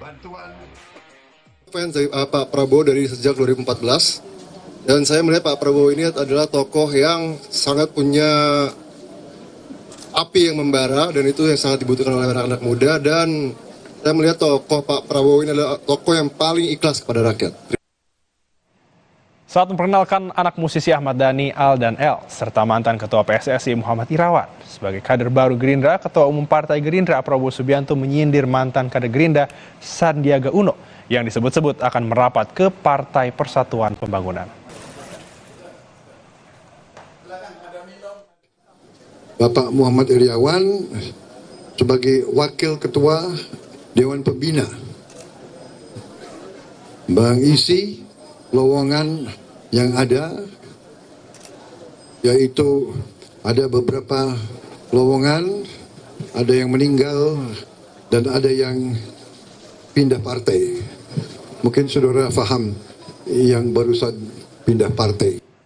bantuan. Fans dari Pak Prabowo dari sejak 2014, dan saya melihat Pak Prabowo ini adalah tokoh yang sangat punya api yang membara, dan itu yang sangat dibutuhkan oleh anak-anak muda. Dan saya melihat tokoh Pak Prabowo ini adalah tokoh yang paling ikhlas kepada rakyat. Saat memperkenalkan anak musisi Ahmad Dhani, Al dan El, serta mantan Ketua PSSI Muhammad Irawan. Sebagai kader baru Gerindra, Ketua Umum Partai Gerindra Prabowo Subianto menyindir mantan kader Gerindra Sandiaga Uno yang disebut-sebut akan merapat ke Partai Persatuan Pembangunan. Bapak Muhammad Irawan sebagai Wakil Ketua Dewan Pembina mengisi lowongan yang ada, yaitu ada beberapa lowongan, ada yang meninggal dan ada yang pindah partai. Mungkin saudara paham yang barusan pindah partai.